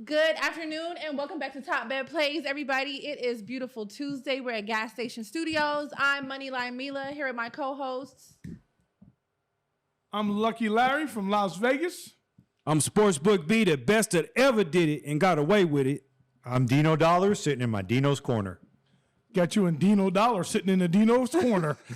Good afternoon and welcome back to Top Bed Plays, everybody. It is beautiful Tuesday. We're at Gas Station Studios. I'm Moneyline Mila here with my co-hosts. I'm Lucky Larry from Las Vegas. I'm Sportsbook B, the best that ever did it and got away with it. I'm Dino Dollar sitting in my Dino's corner. Got you and Dino Dollar sitting in the Dino's corner. He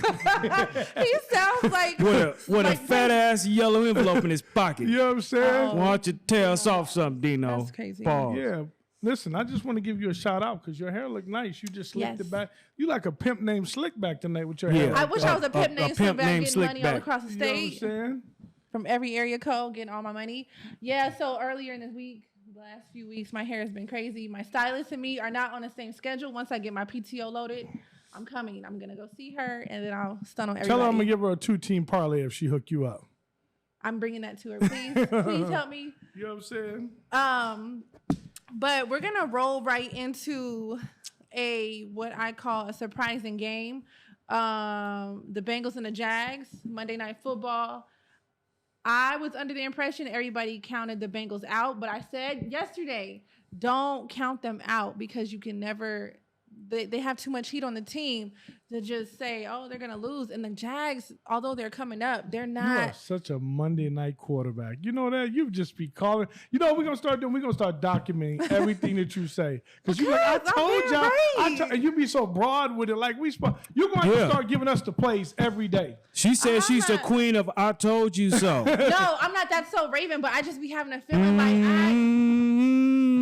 sounds like With a fat ass yellow envelope in his pocket. You know what I'm saying? Why don't you tell us off something, Dino? That's crazy. Pause. Yeah. Listen, I just want to give you a shout out because your hair looked nice. You just slicked Yes. it back. You like a pimp named Slickback tonight with your hair. Yeah. I wish I was a pimp named Slickback, getting Slickback. money all across the You know what I'm state saying? from every area code, getting all my money. Yeah, so earlier in this week, the last few weeks, my hair has been crazy. My stylist and me are not on the same schedule. Once I get my PTO loaded, I'm coming. I'm going to go see her, and then I'll stun on everybody. Tell her I'm going to give her a 2-team parlay if she hook you up. I'm bringing that to her. Please help me. You know what I'm saying? But we're gonna roll right into what I call a surprising game. The Bengals and the Jags, Monday Night Football. I was under the impression everybody counted the Bengals out, but I said yesterday, don't count them out because you can never. They have too much heat on the team to just say, oh, they're going to lose. And the Jags, although they're coming up, they're You not. are such a Monday night quarterback. You know that? You just be calling. You know what we're going to start doing? We're going to start documenting everything that you say. Because you're like, I Because I'm told being y'all. right. And you be so broad with it. Like, you're going to have to Yeah. start giving us the plays every day. She said she's the not- queen of I told you so. No, I'm not that so Raven, but I just be having a feeling like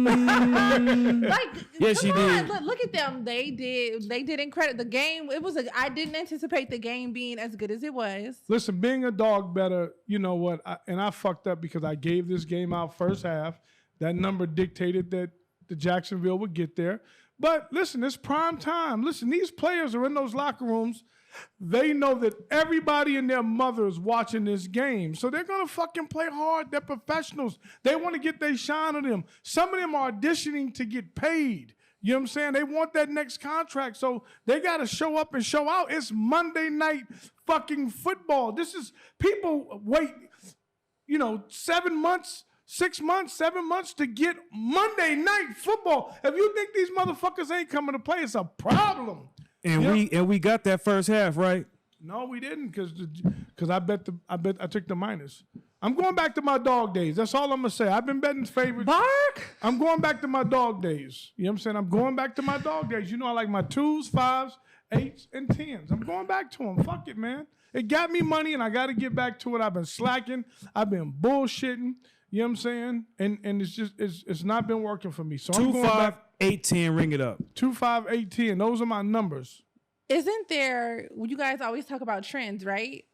like Yes, come she on, did. look at them. They did incredible. The game, I didn't anticipate the game being as good as it was. Listen, being a dog better, you know what? I fucked up because I gave this game out first half. That number dictated that the Jacksonville would get there. But listen, it's prime time. Listen, these players are in those locker rooms. They know that everybody and their mother is watching this game. So they're going to fucking play hard. They're professionals. They want to get their shine on them. Some of them are auditioning to get paid. You know what I'm saying? They want that next contract. So they got to show up and show out. It's Monday night fucking football. This is, people wait, 7 months, 6 months, 7 months to get Monday night football. If you think these motherfuckers ain't coming to play, it's a problem. And we got that first half, right? No, we didn't, because I took the minus. I'm going back to my dog days. That's all I'm gonna say. I've been betting favorites. Bark. I'm going back to my dog days. You know what I'm saying? I'm going back to my dog days. You know I like my 2s, 5s, 8s, and 10s. I'm going back to them. Fuck it, man. It got me money, and I got to get back to it. I've been slacking. I've been bullshitting. You know what I'm saying? And it's not been working for me. So I'm 2, going 5, back 8, 10, ring it up. 2, 5, 8, 10. Those are my numbers. Isn't there? You guys always talk about trends, right?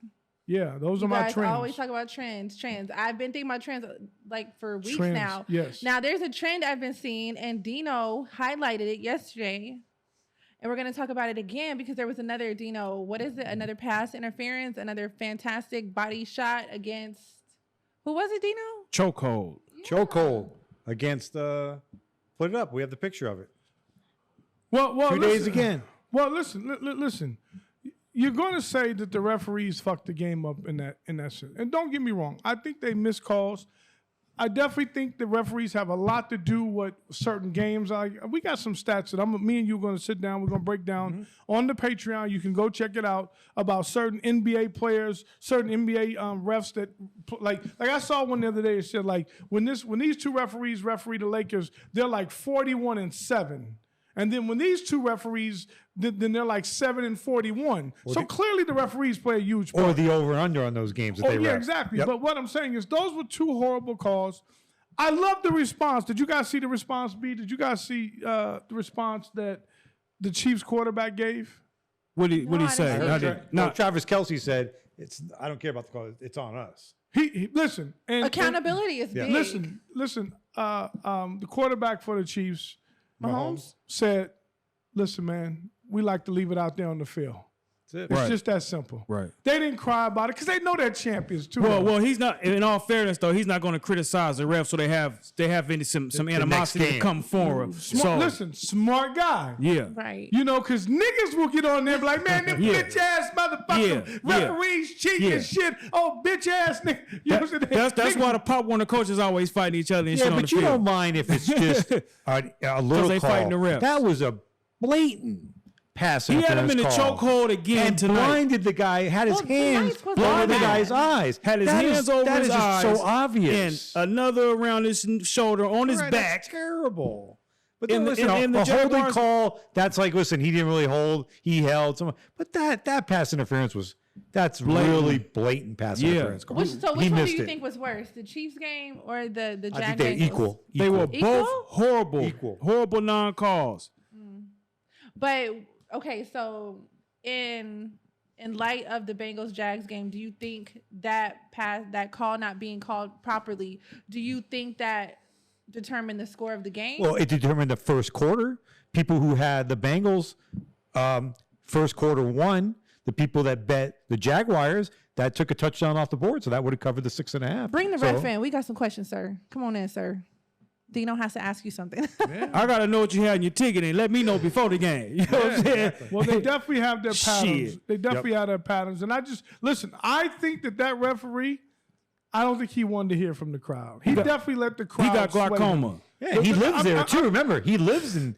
Yeah, those are You my guys trends. always talk about trends. I've been thinking about trends like for weeks Trends, now. yes. Now there's a trend I've been seeing, and Dino highlighted it yesterday, and we're gonna talk about it again because there was another Dino. What is it? Another pass interference, another fantastic body shot against who was it? Dino? Chokehold. Chokehold against, put it up. We have the picture of it. Well, 2 days again. Well, listen. You're going to say that the referees fucked the game up in that sense. And don't get me wrong. I think they missed calls. I definitely think the referees have a lot to do with certain games. We got some stats that me and you are going to sit down. We're going to break down on the Patreon. You can go check it out about certain NBA players, certain NBA refs that like I saw one the other day. It said like when these two referees referee the Lakers, they're like 41-7. And then when these two referees, then they're like 7-41. So clearly the referees play a huge part. Or the over-under on those games that they yeah, ref. exactly. Yep. But what I'm saying is those were two horrible calls. I love the response. Did you guys see the response, B? Did you guys see the response that the Chiefs quarterback gave? What did No, he I say? didn't see No, Travis Kelce said, I don't care about the call. It's on us. He listen. And, Accountability is big. listen. The quarterback for the Chiefs Mahomes. said, listen, man, we like to leave it out there on the field. That's it. It's Right. just that simple. Right. They didn't cry about it because they know they're champions too. Well, he's not. In all fairness, though, he's not going to criticize the refs, so they have some animosity to game. come forward. So Listen, smart guy. yeah, Right. You know, because niggas will get on there and be like, man, them Yeah. bitch ass motherfuckers, Yeah. referees cheating Yeah. and shit. Oh, bitch ass nigga. You know what I'm saying? that's why the Pop Warner coaches always fighting each other and Yeah, shit on but the you field. don't mind if it's just a little they call. fighting the refs. That was a blatant pass He had him in the interference call. chokehold again and tonight. blinded the guy, had his Well, hands tonight's was over the bad. guy's eyes. Had his That hands is- over that his is just eyes so obvious. and another around his shoulder on his Right, back. That's terrible. But In then the- listen, in the a holding Jaguars- call, that's like, listen, he didn't really hold, he held someone. But that pass interference that's really blatant pass Yeah. interference call. Which He one do missed you it. think was worse, the Chiefs game or the I Jag think they're Bengals? equal. They were Equal? both horrible, Equal. horrible non-calls. But okay, so in light of the Bengals Jags game, do you think that call not being called properly, do you think that determined the score of the game? Well, it determined the first quarter. People who had the Bengals first quarter won. The people that bet the Jaguars, that took a touchdown off the board, so that would have covered the 6.5. Bring the So- ref in. We got some questions, sir. Come on in, sir. Dino has to ask you something. I gotta know what you had in your ticket and let me know before the game. You know what I'm saying? Well, they definitely have their patterns. Shit. They definitely have their patterns. And I just, listen, I think that referee, I don't think he wanted to hear from the crowd. He definitely let the crowd He got sway him. glaucoma. Yeah, he lives there too. Remember, he lives in.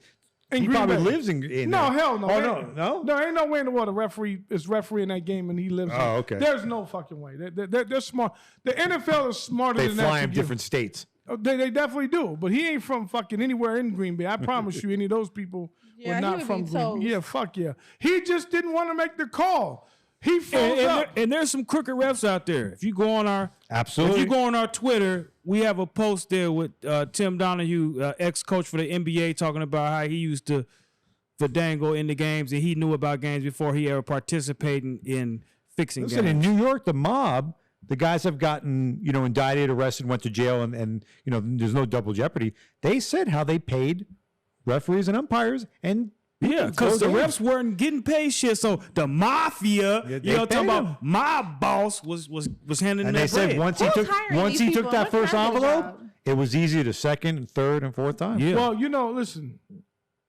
He Green probably Bay. lives in. No, there. hell no. Oh Ain't- no. No, ain't no way in the world a referee is refereeing that game and he lives Oh, there. okay. There's no fucking way. They're smart. The NFL is smarter They than that. fly to in give- different states. Oh, they definitely do. But he ain't from fucking anywhere in Green Bay. I promise you, any of those people Yeah, were he not would from be Green toast. Bay. Yeah, fuck yeah. He just didn't want to make the call. He froze up. And there's some crooked refs out there. If you go on our Absolutely. If you go on our Twitter, we have a post there with Tim Donahue, ex-coach for the NBA, talking about how he used to dangle in the games and he knew about games before he ever participated in fixing Listen, in games. New York, the mob, the guys have gotten, indicted, arrested, went to jail, and there's no double jeopardy. They said how they paid referees and umpires, and Yeah, because the refs weren't getting paid shit. So the mafia, Yeah, you they know, talking paid about my boss was handing and that they said bread. once he Who's took hiring these people? that What first kind of envelope, job? it was easier the second, and third, and fourth time. Yeah. Well, listen,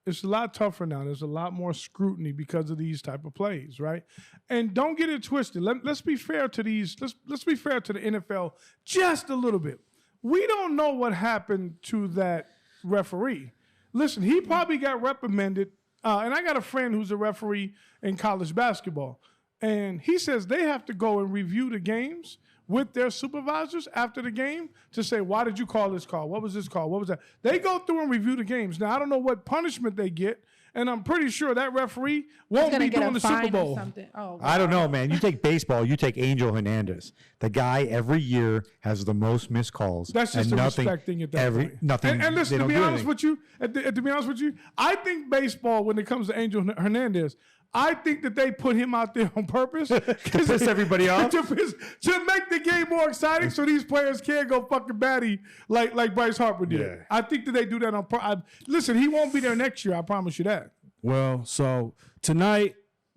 it's a lot tougher now. There's a lot more scrutiny because of these type of plays, right? And don't get it twisted. Let's be fair to these. Let's be fair to the NFL just a little bit. We don't know what happened to that referee. Listen, he probably got reprimanded. And I got a friend who's a referee in college basketball, and he says they have to go and review the games with their supervisors after the game to say, why did you call this call? What was this call? What was that? They go through and review the games. Now, I don't know what punishment they get, and I'm pretty sure that referee won't Gonna be get doing a the Super fine or Bowl. something. Oh, I don't wow. know, man. You take baseball, you take Angel Hernandez. The guy every year has the most missed calls. That's just and a nothing, respect thing at that point. Nothing. And listen, they to don't be do honest anything. with you, to be honest with you, I think baseball, when it comes to Angel Hernandez, I think that they put him out there on purpose to piss everybody off? to make the game more exciting, so these players can't go fucking batty like Bryce Harper did. Yeah. I think that they do that on purpose. Listen, he won't be there next year. I promise you that. Well, so tonight,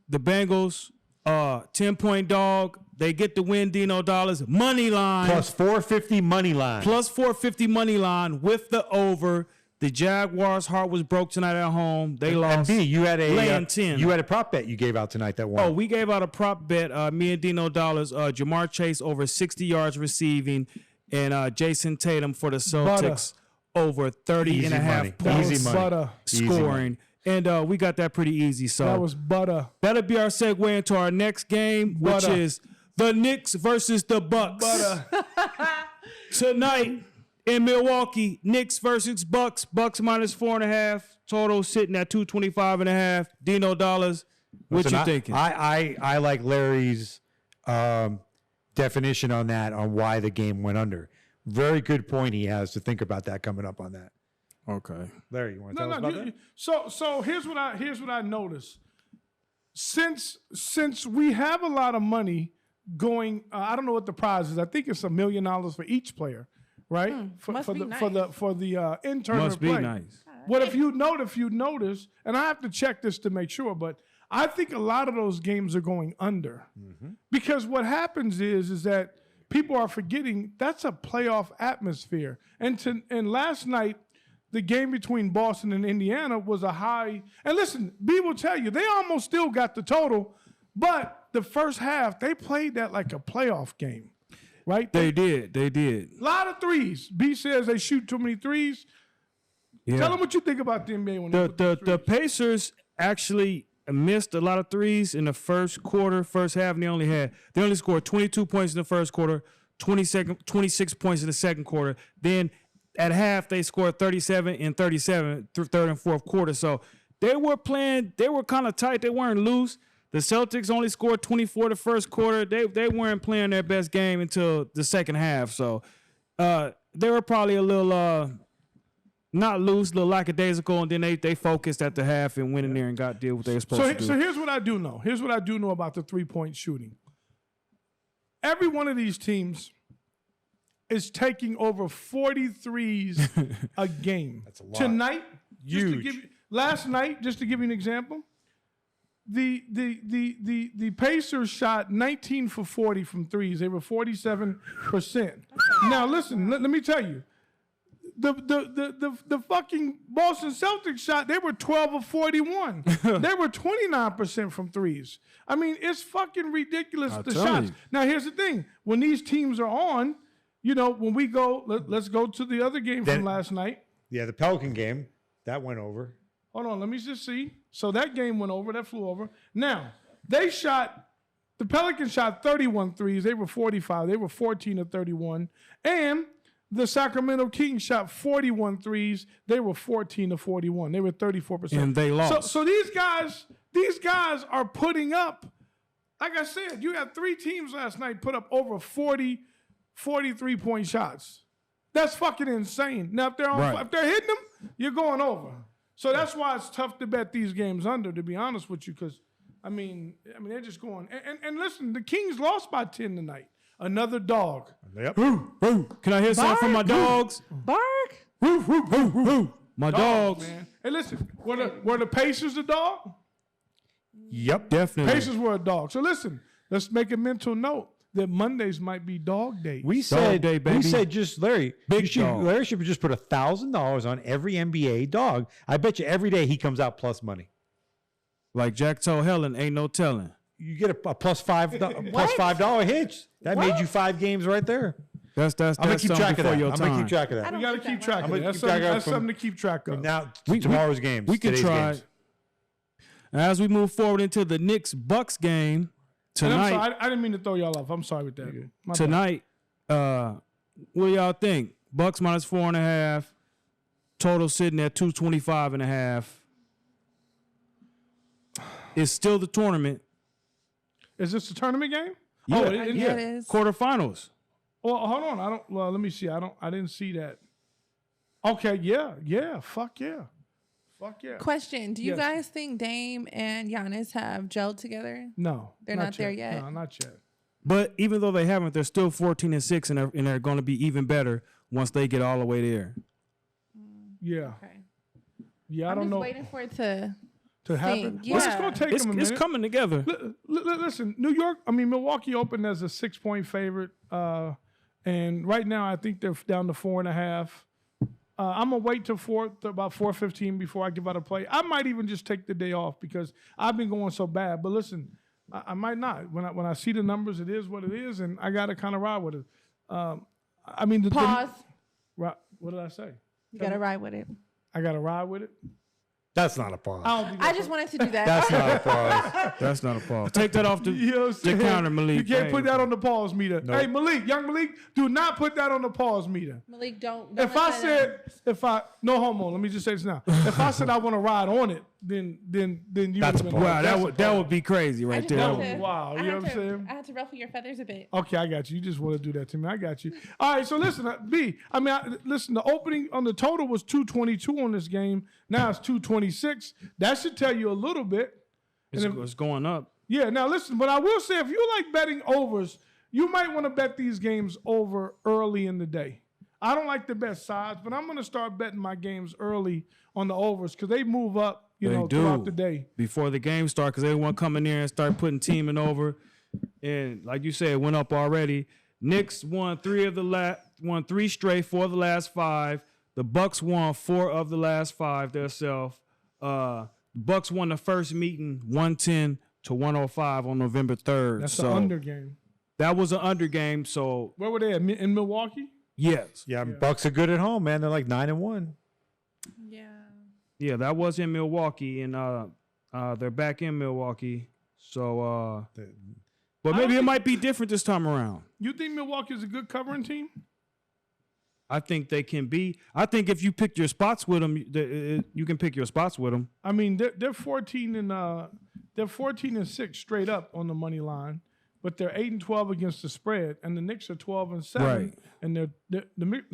the Bengals, 10-point dog. They get the win, Dino Dollars. Money line. Plus 450 money line. Plus 450 money line with the over. The Jaguars' heart was broke tonight at home. They And lost. B, you had laying 10. you had a prop bet you gave out tonight that won. Oh, we gave out a prop bet. Me and Dino Dollars. Jamar Chase over 60 yards receiving, and Jason Tatum for the Celtics over 30 Easy and a half money. That points was Easy money. butter. Easy money. scoring. And we got that pretty easy. So That was butter. that'll be our segue into our next game, which Butter. is the Knicks versus the Bucks. Butter. Tonight in Milwaukee, Knicks versus Bucks. Bucks minus 4.5. Total sitting at 225.5. Dino Dollars. What Listen, you thinking? I like Larry's definition on that, on why the game went under. Very good point he has to think about that coming up on that. okay. Larry, you want to No, tell us no. about that? So here's what I noticed. Since we have a lot of money going, I don't know what the prize is. I think it's $1 million for each player, right? must be nice. For the intern Must be play. nice. What if you notice, and I have to check this to make sure, but I think a lot of those games are going under because what happens is that people are forgetting that's a playoff atmosphere. And last night, the game between Boston and Indiana was a high. And listen, B will tell you, they almost still got the total, but the first half, they played that like a playoff game, right? They did. A lot of threes. B says they shoot too many threes. Yeah. Tell them what you think about the NBA when they put those The threes. Pacers actually missed a lot of threes in the first quarter, first half, and they only scored 22 points in the first quarter, 26 points in the second quarter. Then at half they scored 37 and 37 through third and fourth quarter. So they were kind of tight. They weren't loose. The Celtics only scored 24 the first quarter. They weren't playing their best game until the second half. So they were probably a little not loose, a little lackadaisical, and then they focused at the half and went in there and got did what they were supposed to do. So here's what I do know. Here's what I do know about the three-point shooting. Every one of these teams is taking over 43s a game. That's a lot. Tonight, Huge. Last night, just to give you an example, the Pacers shot 19 for 40 from threes. They were 47%. Now listen, let me tell you. The fucking Boston Celtics shot, they were 12 of 41. They were 29% from threes. I mean, it's fucking ridiculous, the tell shots. you. Now, here's the thing. When these teams are on, you know, when we go, let's go to the other game Then- from last night. Yeah, the Pelican game, that went over. Hold on, let me just see. So that game went over, that flew over. Now, the Pelicans shot 31 threes. They were 45. They were 14 of 31. And the Sacramento Kings shot 41 threes. They were 14 of 41. They were 34%. And they lost. So these guys are putting up, like I said, you had 3 teams last night put up over 40, 43-point shots. That's fucking insane. Now, if they're hitting them, you're going over. So that's why it's tough to bet these games under, to be honest with you, because, I mean, they're just going. And listen, the Kings lost by 10 tonight. Another dog. Yep. Can I hear something from my dogs? Bark. My dogs. Man. Hey, listen, were the Pacers a dog? Yep. Definitely. Pacers were a dog. So listen, let's make a mental note that Mondays might be dog days. We said, day, baby. we said just Larry. Big dog. Larry should just put $1,000 on every NBA dog. I bet you every day he comes out plus money. Like Jack told Helen, ain't no telling. You get a plus $5 hitch. That made you 5 games right there. That's I'm gonna keep something track of before that. your I'm time. gonna keep track of I that. don't We got to think keep that track I'm of gonna that. keep track of That's from- something to keep track of. Now We- tomorrow's games. We can today's try. games. As we move forward into the Knicks Bucks game And I'm tonight, sorry, I didn't mean to throw y'all off. I'm sorry with that. My bad. tonight, what do y'all think? Bucks minus 4.5. Total sitting at 225.5. It's still the tournament. Is this a tournament game? Yeah. Oh, Yeah, it is. Quarterfinals. Well, hold on. Well, let me see. I didn't see that. Okay. Yeah. Fuck yeah. Question: do you Yes. guys think Dame and Giannis have gelled together? No, They're not there yet. No, not yet. But even though they haven't, they're still 14-6, and they're going to be even better once they get all the way there. Yeah. Okay. Yeah. I I'm don't just know waiting for it to. to happen. sing. Well, it's Yeah. gonna take It's, them a it's minute. coming together. Listen, Milwaukee opened as a 6-point favorite, and right now I think they're down to 4.5. I'm gonna wait till about 4:15 before I give out a play. I might even just take the day off because I've been going so bad. But listen, I might not. When I see the numbers, it is what it is, and I gotta kind of ride with it. I mean, Pause. what did I say? You gotta ride with it. I gotta ride with it. That's not a pause. I don't think I just wanted to do that. That's not a pause. That's not a pause. Take that off the, You know what I'm the saying? counter, Malik. You can't Hey. put that on the pause meter. Hey, Malik, young Malik, do not put that on the pause meter. Malik, don't If let I that said, no homo, let me just say this now. If I said I want to ride on it, then you That's would've a been Wow, like, that would be crazy I right just there. That had would to- be wild. I You know had what I'm to- saying? I had to ruffle your feathers a bit. Okay, I got you. You just want to do that to me. I got you. All right, so listen, B. I mean, listen. The opening on the total was 222 on this game. Now it's 226. That should tell you a little bit. It's going up. Yeah. Now listen, but I will say, if you like betting overs, you might want to bet these games over early in the day. I don't like to bet sides, but I'm going to start betting my games early on the overs because they move up you They know, do. throughout the day. Before the game start, because everyone come in there and start putting teaming over. And like you said, it went up already. Knicks won three straight, 4 of the last 5. The Bucks won 4 of the last 5 themselves. Bucks won the first meeting 110-105 on November 3rd. That's so the under game. that was an under game. So Where were they at? In Milwaukee? yes, Yeah, Bucks are good at home, man. They're like 9-1. yeah, that was in Milwaukee, and they're back in Milwaukee. So, but maybe it might be different this time around. You think Milwaukee is a good covering team? I think they can be. I think if you pick your spots with them, you can pick your spots with them. I mean, they're 14 and 6 straight up on the money line, but they're 8-12 against the spread, and the Knicks are 12-7, Right. and the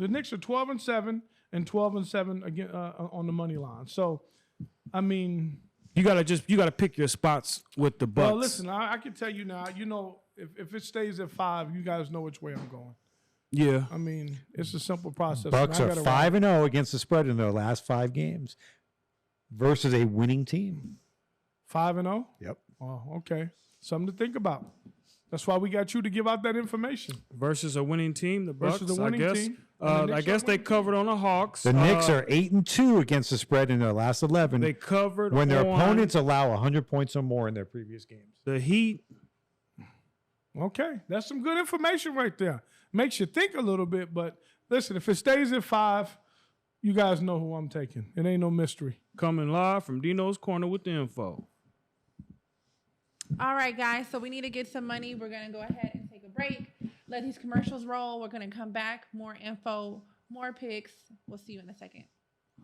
Knicks are 12-7 and 12-7 again on the money line. So, I mean, You gotta pick your spots with the Bucks. well, listen, I can tell you now. You know, if it stays at 5, you guys know which way I'm going. Yeah, I mean, it's a simple process. Bucks I are gotta 5-0 against the spread in their last 5 games versus a winning team. 5-0. Yep. Oh, okay. Something to think about. That's why we got you to give out that information. versus a winning team, the Bucks. Versus the winning I guess. team, and the I Knicks guess are they winning. covered on the Hawks. The Knicks are 8-2 against the spread in their last 11 They covered when their on opponents allow 100 points or more in their previous games. the Heat. Okay, that's some good information right there. Makes you think a little bit, but listen, if it stays at 5, you guys know who I'm taking. It ain't no mystery. Coming live from Dino's Corner with the info. All right, guys. So we need to get some money. We're gonna go ahead and take a break. Let these commercials roll. We're gonna come back. More info, more picks. We'll see you in a second.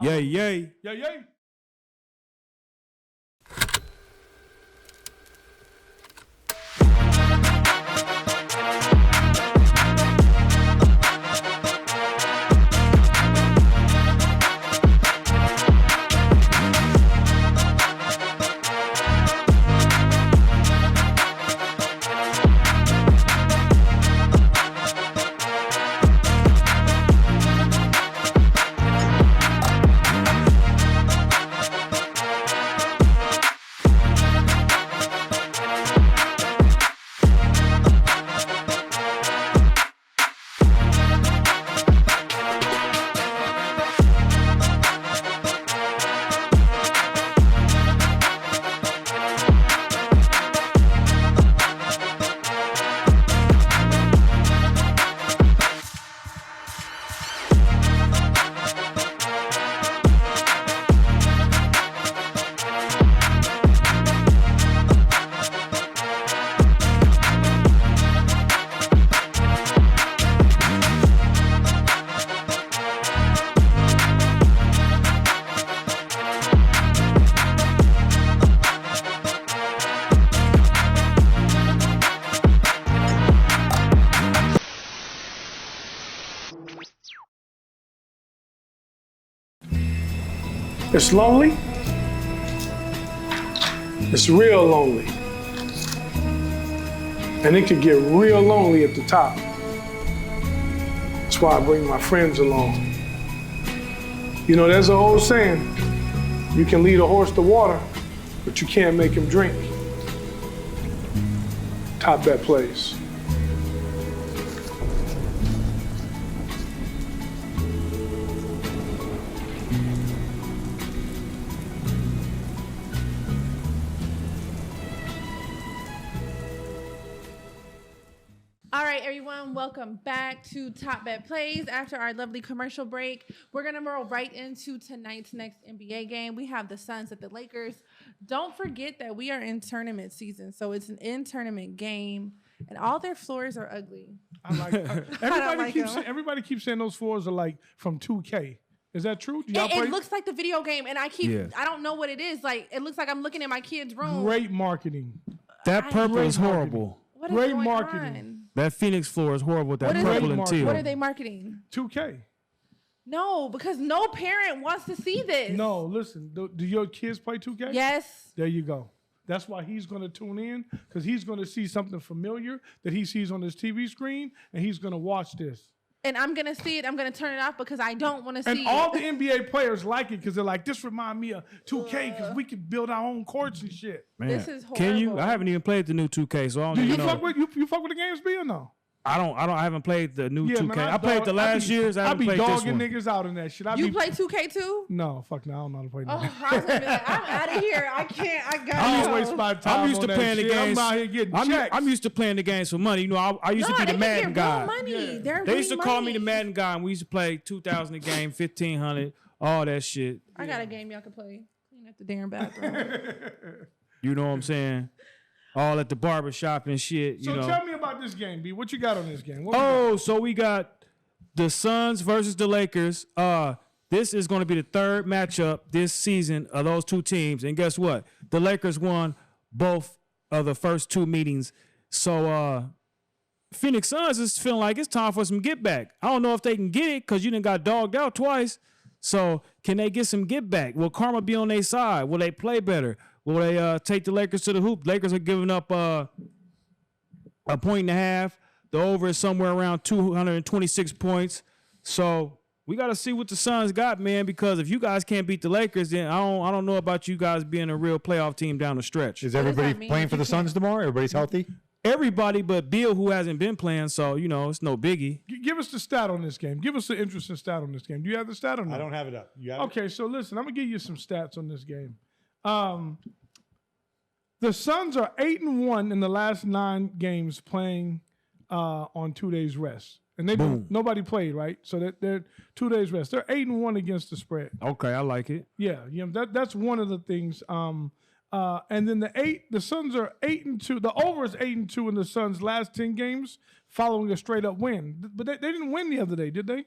Yay, yay. Yeah, yeah. It's lonely. It's real lonely. And it could get real lonely at the top. That's why I bring my friends along. You know, there's an old saying, you can lead a horse to water, but you can't make him drink. Top Bet Plays. All right, everyone, welcome back to Top Bet Plays. After our lovely commercial break, we're going to roll right into tonight's next NBA game. We have the Suns at the Lakers. Don't forget that we are in tournament season, so it's an in-tournament game, and all their floors are ugly. I like everybody keeps saying those floors are like from 2K. Is that true? Do y'all play? It looks like the video game, and I don't know what it is. Like, it looks like I'm looking at my kid's room. Great marketing. That purple is horrible. What is Great going marketing. on? That Phoenix floor is horrible with that What is purple it? and teal. What are they marketing? 2K. No, because no parent wants to see this. No, listen. Do your kids play 2K? Yes. There you go. That's why he's going to tune in, because he's going to see something familiar that he sees on his TV screen, and he's going to watch this. and I'm gonna see it. I'm gonna turn it off because I don't want to And see all it. the NBA players like it because they're like, this remind me of 2K because we can build our own courts and shit. Man, This is Can you? horrible. I haven't even played the new 2K, so I don't Do even you know. fuck with you fuck with the games, B, or no? I haven't played the new 2K. I played dog- the last be- years. I haven't be played this dogging one. niggas out in that shit. You play 2K too? No, fuck no, I don't know how to play Oh, that. I was gonna be like, I'm out of here. I can't. I got. I to don't waste my time I'm used on to that playing the shit. games. I'm out here getting I'm, checks. I'm used to playing the games for money. You know, I used to No, be they the can get Madden real guy. money. Yeah. They're They used to winning call me the money. Madden guy, and we used to play 2,000 a game, 1,500, all that shit. I got a game y'all can play. Clean up the damn bathroom. You know what I'm saying? All at the barber shop and shit. So You know. tell me about this game, B. What you got on this game? What we got? Oh, so we got the Suns versus the Lakers. This is going to be the third matchup this season of those two teams. And guess what? The Lakers won both of the first two meetings. So Phoenix Suns is feeling like it's time for some get back. I don't know if they can get it because you done got dogged out twice. So can they get some get back? Will karma be on their side? Will they play better? Will they take the Lakers to the hoop? Lakers are giving up a 1.5. The over is somewhere around 226 points. So we got to see what the Suns got, man, because if you guys can't beat the Lakers, then I don't know about you guys being a real playoff team down the stretch. Is does that everybody mean playing if for you the Suns tomorrow? Everybody's healthy? Everybody but Bill, who hasn't been playing, so, you know, it's no biggie. Give us the stat on this game. Give us the interesting stat on this game. Do you have the stat or no? have it up. You have Okay, so listen, I'm gonna give you some stats on this game. The Suns are 8-1 in the last 9 games playing on 2 days rest, and nobody played, right? So they're 2 days rest. They're 8-1 against the spread. Okay, I like it. Yeah, that's one of the things. And then the Suns are 8-2. The over is 8-2 in the Suns' last 10 games, following a straight up win. But they didn't win the other day, did they?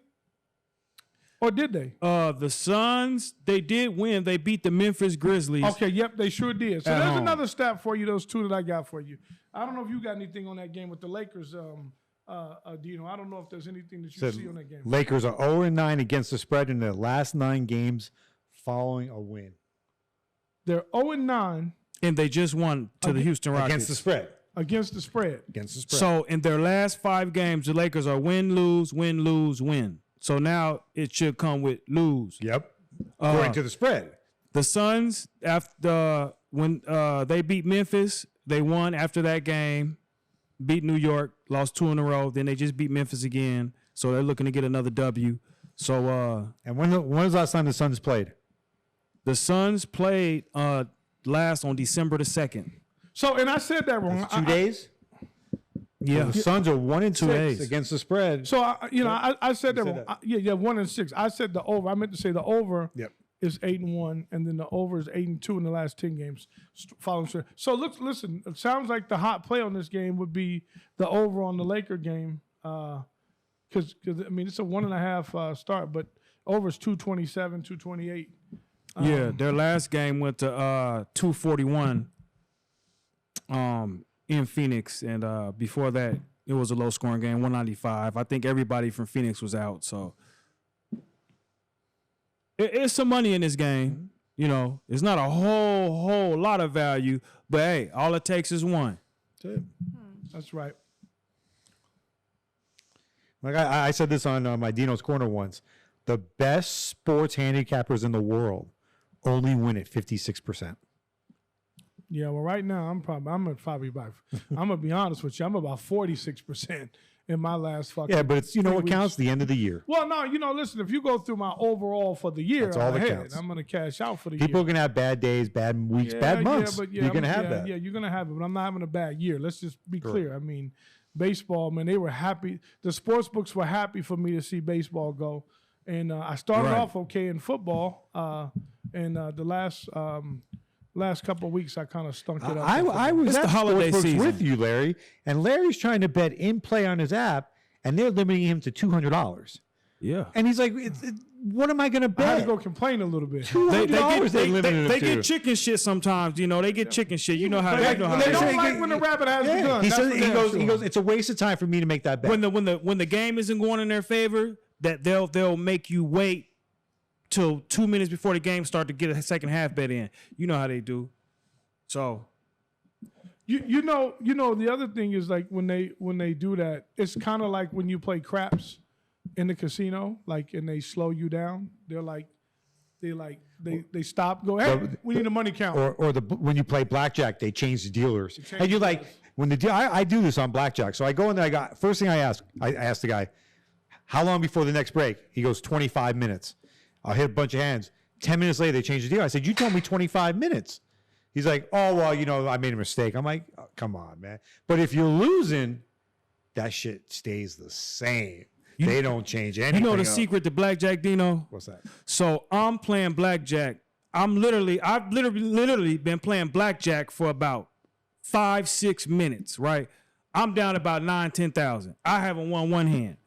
Or did they? The Suns, they did win. They beat the Memphis Grizzlies. Okay, yep, they sure did. So At there's home. another stat for you, those two that I got for you. I don't know if you got anything on that game with the Lakers, Dino. I don't know if there's anything that you see on that game. Lakers are 0-9 against the spread in their last 9 games following a win. They're 0-9 And they just won to the Houston Rockets. Against the spread. against the spread. Against the spread. So in their last 5 games, the Lakers are win, lose, win, lose, win. So now it should come with lose. Yep. According to the spread. The Suns, after when they beat Memphis, they won after that game, beat New York, lost 2 in a row. Then they just beat Memphis again. So they're looking to get another W. So And when was the last time the Suns played? the Suns played last on December the 2nd. So, and I said that wrong. 2 days? Yeah. The Suns are 1-6 days. against the spread. So, I said that said wrong. that. Yeah, 1-6. I said the over. I meant to say the over Yep. is 8-1, and then the over is 8-2 in the last 10 games. Following straight. So, listen. It sounds like the hot play on this game would be the over on the Laker game, because I mean it's a 1.5 start, but over is 227, 228. Yeah, their last game went to 241 in Phoenix, and before that it was a low scoring game, 195. I think everybody from Phoenix was out, so it's some money in this game. You know, it's not a whole lot of value, but hey, all it takes is one. That's right. Like I said this on my Dino's Corner once. The best sports handicappers in the world only win at 56%. Yeah, well, right now I'm gonna be honest with you. I'm about 46% in my last fucking. Yeah, but it's, you know, 3 what weeks. counts? The end of the year. Well, no, listen. If you go through my overall for the year, That's all that I'm ahead. counts. I'm gonna cash out for the People are year. going to have bad days, bad weeks, bad months. You're going to have that. Yeah, you're gonna have it. But I'm not having a bad year. Let's just be clear. I mean, baseball, man, they were happy. The sports books were happy for me to see baseball go, and I started Right. off okay in football. And the last couple of weeks, I kind of stunk it up. I was It's at the holiday Sportsbooks season. with you, Larry, and Larry's trying to bet in play on his app, and they're limiting him to $200. Yeah. And he's like, what am I going to I had to bet? go complain a little bit. $200 they limited they him to. get chicken shit sometimes. You know, they get chicken shit. You know how They you know how they it don't is. like when the rabbit has the Yeah. gun. He That's says for damn he goes. sure. It's a waste of time for me to make that bet. when the game isn't going in their favor, that they'll make you wait till 2 minutes before the game start to get a second half bet in. You know how they do. So You know the other thing is like when they do that, it's kind of like when you play craps. in the casino, like, and they slow you down. They stop. Go, hey, we need a money count. Or when you play blackjack, they change the dealers, and you're like, when the deal. I do this on blackjack, so I go in there. First thing I ask the guy, how long before the next break? He goes 25 minutes. I'll hit a bunch of hands. 10 minutes later, they change the deal. I said, you told me 25 minutes. He's like, oh, well, I made a mistake. I'm like, oh, come on, man. But if you're losing, that shit stays the same. They don't change anything. You know the up. secret to blackjack, Dino? What's that? So I'm playing blackjack. I've literally been playing blackjack for about 5-6 minutes, right? I'm down about 10,000. I haven't won one hand.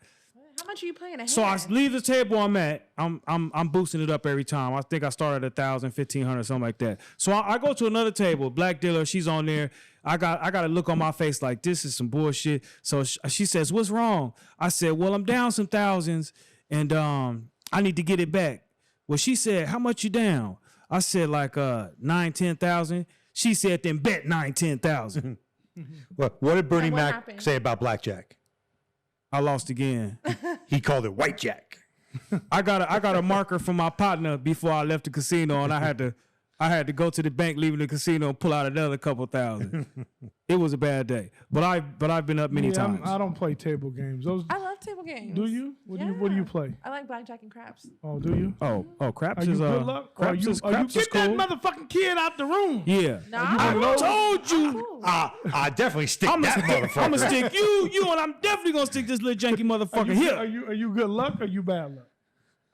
How much are you playing a hand? So I leave the table I'm at. I'm boosting it up every time. I think I started at 1,000, 1,500, something like that. So I go to another table, black dealer. She's on there. I got a look on my face like this is some bullshit. So she says, "What's wrong?" I said, "Well, I'm down some thousands, and I need to get it back." Well, she said, "How much you down?" I said like 9,000-10,000. She said, "Then bet 9,000-10,000." What did Bernie And what Mac happened? say about blackjack? I lost again. He called it white jack. I got a marker from my partner before I left the casino, and I had to go to the bank leaving the casino and pull out another couple thousand. It was a bad day, but I've been up many times. I don't play table games. Those I love table games. do you? What do you play? I like blackjack and craps. Oh, do you? Oh, craps Are you is good luck? Or craps is are you craps is get that cool. motherfucking kid out the room? Yeah, No, I told you. Cool. I definitely stick I'm that gonna motherfucker. stick you, and I'm definitely gonna stick this little janky motherfucker Are here. you good luck or you bad luck?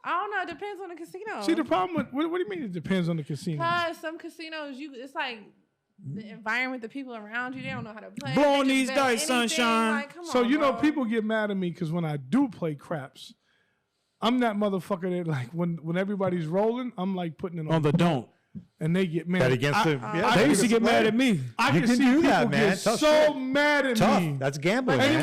I don't know. It depends on the casino. See, the problem with what do you mean it depends on the casino? Because some casinos, it's like the environment, the people around you, they don't know how to play. Blow on They these just bet dice, anything. sunshine. Like, come So on, you know, bro. people get mad at me because when I do play craps, I'm that motherfucker that like when everybody's rolling, I'm like putting it On on, the don't. and they get mad. Bet against him. Yeah, They used to get mad at me. I You can can see do people that, man. get Tough so shit. mad at Tough. me. That's gambling, And man.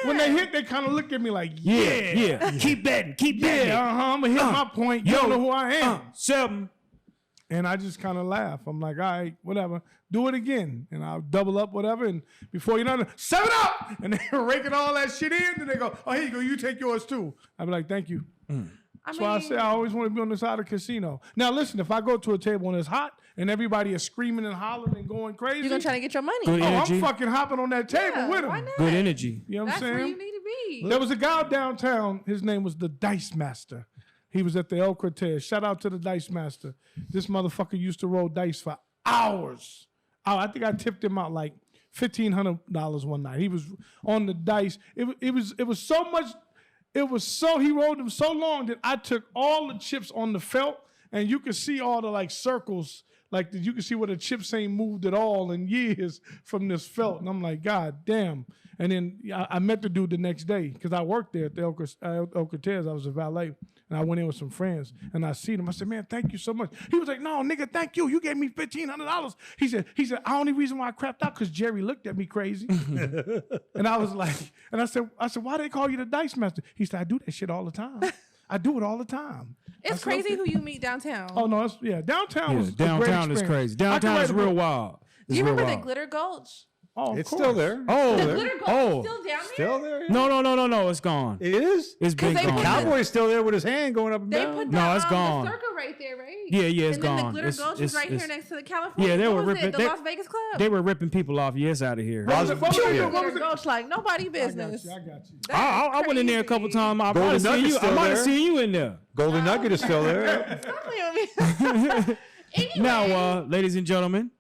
when they hit, they kind of look at me like, Yeah. Keep betting. Keep betting. yeah, I'm gonna hit my point. You don't know who I am. 7. And I just kind of laugh. I'm like, all right, whatever. Do it again. And I'll double up, whatever. And before you know it, 7 up! And they're raking all that shit in. And they go, oh, here you go. You take yours too. I'll be like, thank you. That's why I say I always want to be on the side of the casino. Now, listen, if I go to a table and it's hot and everybody is screaming and hollering and going crazy, You're going to try to get your money. Good oh, energy. I'm fucking hopping on that table Yeah, with why them. not? Good energy. You know what That's I'm where saying? you need to be. There was a guy downtown. His name was the Dice Master. He was at the El Cortez. Shout out to the Dice Master. This motherfucker used to roll dice for hours. I think I tipped him out like $1,500 one night. He was on the dice. It was so much. He rolled them so long that I took all the chips on the felt, and you could see all the like circles. Like you can see where the chips ain't moved at all in years from this felt. And I'm like, God damn. And then I met the dude the next day because I worked there at the El Cortez. I was a valet. And I went in with some friends and I seen him. I said, man, thank you so much. He was like, no, nigga, thank you. You gave me $1,500. He said, the only reason why I crapped out because Jerry looked at me crazy. And I was like, I said, why they call you the Dice Master? He said, I do that shit all the time. I do it all the time. I It's said, crazy "Okay." who you meet downtown. Oh, no, downtown was a great Downtown is experience. crazy. I could Downtown write is a real book. wild. Do you remember the wild. Glitter Gulch? Oh, of It's course. still there. Oh, The Glitter Gulch oh. is still down there? Still there? No, it's gone. It is? It's been they gone. put Cowboy's still there with his hand going up and They down. put No, it's the gone. circle right there, right? Yeah, it's and then gone. the Glitter It's- Gulch is right it's- here next to the California. Yeah, they what were was ripping- it? The they- Las Vegas Club. They were ripping people off. Yes, out of here. What was it? What was it? Yeah. What was Glitter it? Gulch like nobody business. I got you. I went in there a couple Crazy. times. I Golden might have seen Nugget's you. I still might have there. seen you in there. Golden Nugget is still there. Stop playing with me. Anyway, Now, ladies and gentlemen,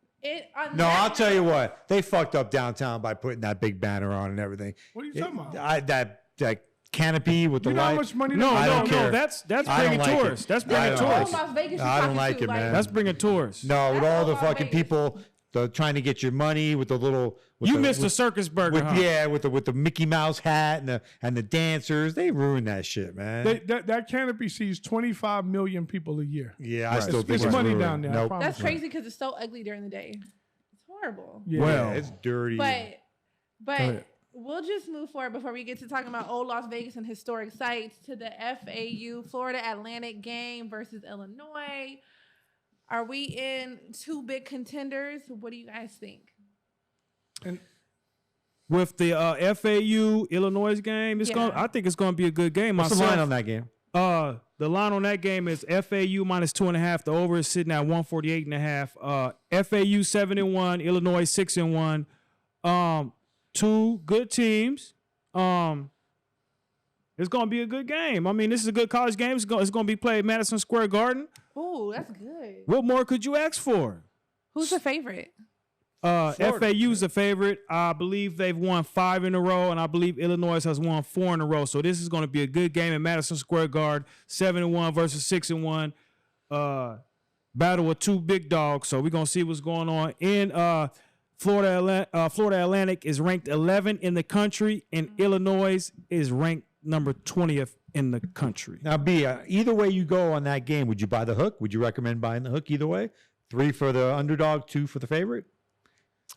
No, I'll tell you what. They fucked up downtown by putting that big banner on and everything. What are you talking about? That canopy with the You know how light. much money no, that I no, don't no. care. That's I don't bringing like it. tourists. That's I bringing don't All like tourists. Las Vegas, you I don't talking like to, it, man. That's bringing tourists. No, with That's all all the Las fucking Vegas. people trying to get your money with the little. With You the, missed the with, circus burger, with, huh? yeah, with the Mickey Mouse hat and the dancers. They ruined that shit, man. that canopy sees 25 million people a year. yeah, I still It's think it's money ruined. down there. I Nope. promise. That's crazy because it's so ugly during the day. It's horrible. Yeah. Well, Yeah, it's dirty. ahead. But we'll just move forward before we get to talking about old Las Vegas and historic sites to the FAU Florida Atlantic game versus Illinois. Are we in two big contenders? What do you guys think? And with the FAU Illinois game, I think it's gonna be a good game. What's the line on that game? The line on that game is FAU minus 2.5. The over is sitting at 148.5. FAU 7-1, Illinois 6-1. Two good teams. It's gonna be a good game. I mean, this is a good college game. It's gonna be played at Madison Square Garden. Oh, that's good. What more could you ask for? Who's the favorite? FAU's the favorite. I believe they've won 5 in a row, and I believe Illinois has won 4 in a row. So this is going to be a good game at Madison Square Garden. 7-1 versus 6-1. Battle with 2 big dogs. So we're gonna see what's going on in Florida. Florida Atlantic is ranked 11 in the country, and Illinois is ranked number 20th in the country. Now, B, either way you go on that game, would you buy the hook? Would you recommend buying the hook either way? 3 for the underdog, 2 for the favorite.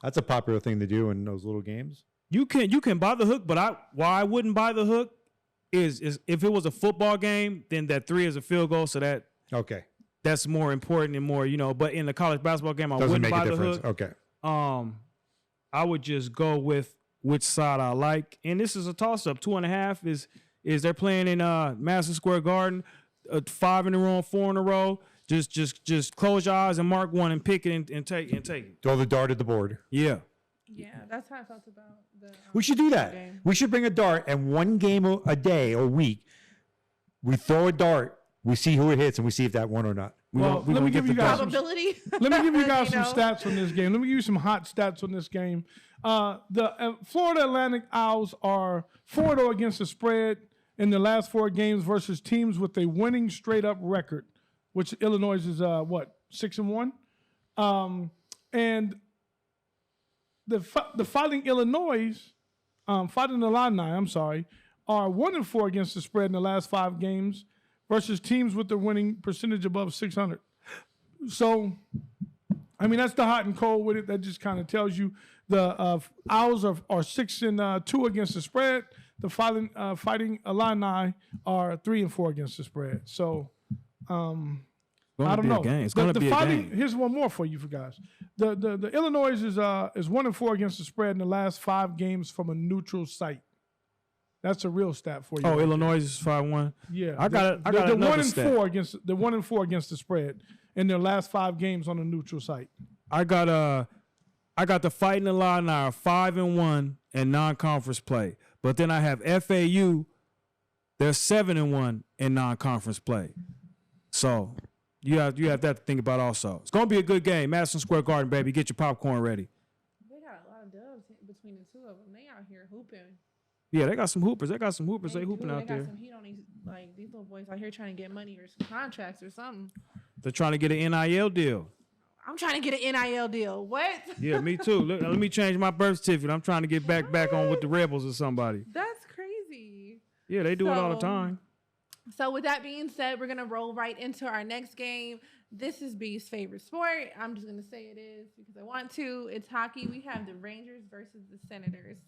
That's a popular thing to do in those little games. You can buy the hook, but why I wouldn't buy the hook is if it was a football game, then that 3 is a field goal, so that's more important and more, But in the college basketball game, I wouldn't buy the hook. Okay. I would just go with which side I like, and this is a toss-up. 2.5 is they're playing in Madison Square Garden, 5 in a row, 4 in a row. Just close your eyes and mark one and pick it and take it. Throw the dart at the board. Yeah. Yeah, that's how I felt about the. We should do that. Game. We should bring a dart, and one game a day or week, we throw a dart, we see who it hits, and we see if that won or not. Well, let me give you guys Probability. Let me give you guys some know? stats on this game. Let me give you some hot stats on this game. The Florida Atlantic Owls are 4-0 against the spread in the last 4 games versus teams with a winning straight-up record, which Illinois is 6-1, and the Fighting Illinois, Fighting Illini, are 1-4 against the spread in the last 5 games versus teams with the winning percentage above 600. So, I mean, that's the hot and cold with it. That just kind of tells you the Owls are 6-2 against the spread. The Fighting Illini are 3-4 against the spread. So, I don't know. It's going to be a game. Here's one more for you guys. The Illinois is 1-4 against the spread in the last 5 games from a neutral site. That's a real stat for you. Oh, Illinois is 5-1. Yeah, I got another 1-4 stat. They're 1-4 against the spread in their last 5 games on a neutral site. I got the Fighting Illini 5-1 in non-conference play, but then I have FAU. They're 7-1 in non-conference play. So you have that to think about also. It's gonna be a good game. Madison Square Garden, baby. Get your popcorn ready. They got a lot of dubs between the 2 of them. They out here hooping. Yeah, they got some hoopers. They hooping out there. They got some heat on these little boys out here trying to get money or some contracts or something. They're trying to get an NIL deal. I'm trying to get an NIL deal. What? Yeah, me too. Look, let me change my birth certificate. I'm trying to get back on with the Rebels or somebody. That's crazy. Yeah, they do it all the time. So with that being said, we're going to roll right into our next game. This is B's favorite sport. I'm just going to say it is because I want to. It's hockey. We have the Rangers versus the Senators.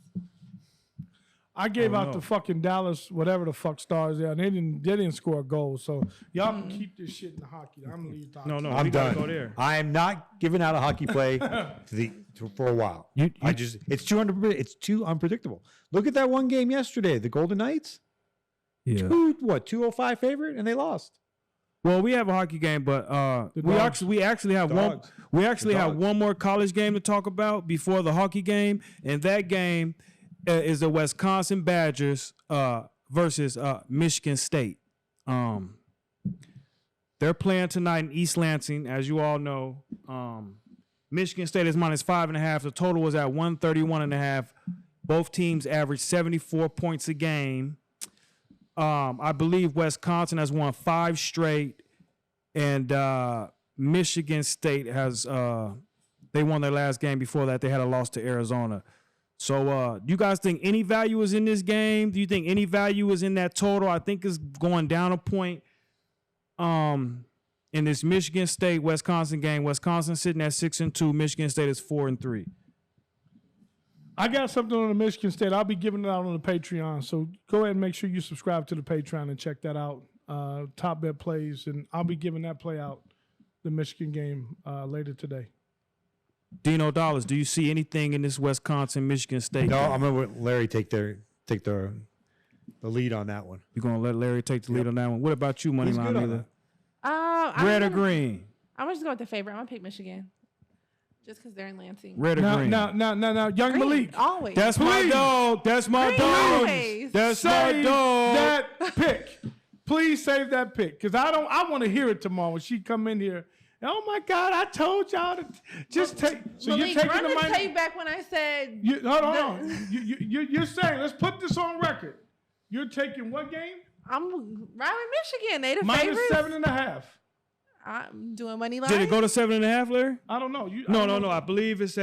I gave out the fucking Dallas whatever the fuck Stars there, and they didn't score a goal. So y'all can keep this shit in the hockey. I'm gonna leave hockey. No, I'm we gotta done. go there. I am not giving out a hockey play for a while. It's too unpredictable. Look at that one game yesterday, the Golden Knights. Yeah. 205 favorite, and they lost. Well, we have a hockey game, but we actually have one more college game to talk about before the hockey game, and that game is the Wisconsin Badgers versus Michigan State. They're playing tonight in East Lansing, as you all know. Michigan State is minus 5.5. The total was at 131.5. Both teams average 74 points a game. I believe Wisconsin has won 5 straight, and Michigan State has they won their last game. Before that, they had a loss to Arizona. So do you guys think any value is in this game? Do you think any value is in that total? I think it's going down a point in this Michigan State Wisconsin game. Wisconsin sitting at 6-2. Michigan State is 4-3. I got something on the Michigan State. I'll be giving it out on the Patreon. So go ahead and make sure you subscribe to the Patreon and check that out. Top Bet plays, and I'll be giving that play out, the Michigan game, later today. Dino Dollars, do you see anything in this Wisconsin-Michigan State No, game? I'm gonna let Larry take the lead on that one. You're going to let Larry take the lead on that one? What about you, He's good Moneyline on Leader? I'm Red or gonna- green? I'm just going with the favorite. I'm gonna pick Michigan, just because they're in Lansing. Red or green? Now, young Green, Malik. always. That's my Please. dog. That's my Green dog. always. That's my Save dog. that pick. Please save that pick, because I want to hear it tomorrow when she come in here. Oh my God, I told y'all to just take. So Malik, you're taking run the the money. tape back when I said Hold on. You're saying, let's put this on record. You're taking what game? I'm right with Michigan. They the Minus favorites. 7.5. I'm doing money line. Did it go to 7.5, Larry? I don't know. No. I believe it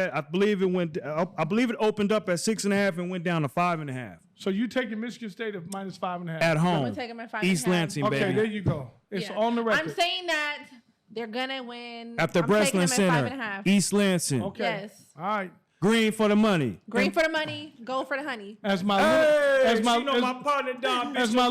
went. I believe it opened up at 6.5 and went down to 5.5 So you taking Michigan State at minus 5.5 at I'm home. gonna take them at 5.5. East Lansing, Okay, baby. there you go. It's Yeah. on the record. I'm saying that they're gonna win. At the I'm taking Breslin them at Center, 5.5. East Lansing. Okay. Yes. All right. Green for the money. Green for the money, gold for the honey. As my little, partner Don as my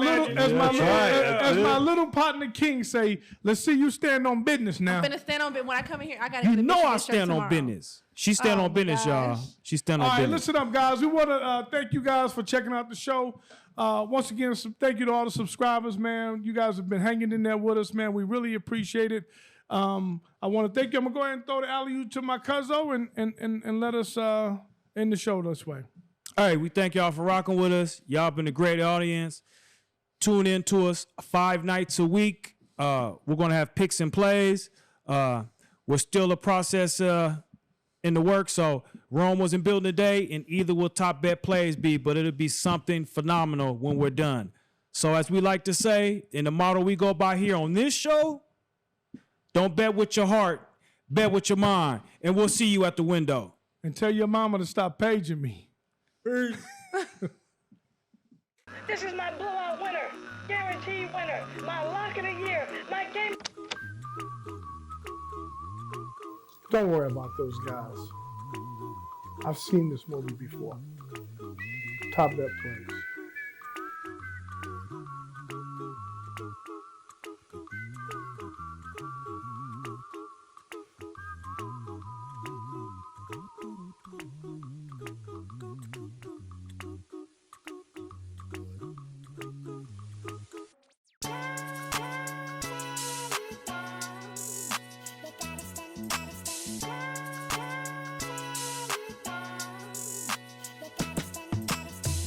little partner King say, let's see you stand on business now. I'm gonna stand on. But when I come in here, I gotta. You get a know Michigan I shirt stand on tomorrow. business. She stand Oh on my business, y'all. gosh. She stand All on right, business. listen up, guys. We want to thank you guys for checking out the show. Once again, thank you to all the subscribers, man. You guys have been hanging in there with us, man. We really appreciate it. I want to thank you. I'm gonna go ahead and throw the alley-oop to my cousin and let us end the show this way. All right, we thank y'all for rocking with us. Y'all been a great audience. Tune in to us 5 nights a week. We're going to have picks and plays. We're still a process in the work, so Rome wasn't built today, and either will top bet plays be, but it'll be something phenomenal when we're done. So as we like to say, in the model we go by here on this show, don't bet with your heart, bet with your mind, and we'll see you at the window. And tell your mama to stop paging me. This is my blowout winner, guaranteed winner, my lock of the year, my game. Don't worry about those guys. I've seen this movie before. Top Bet Plays.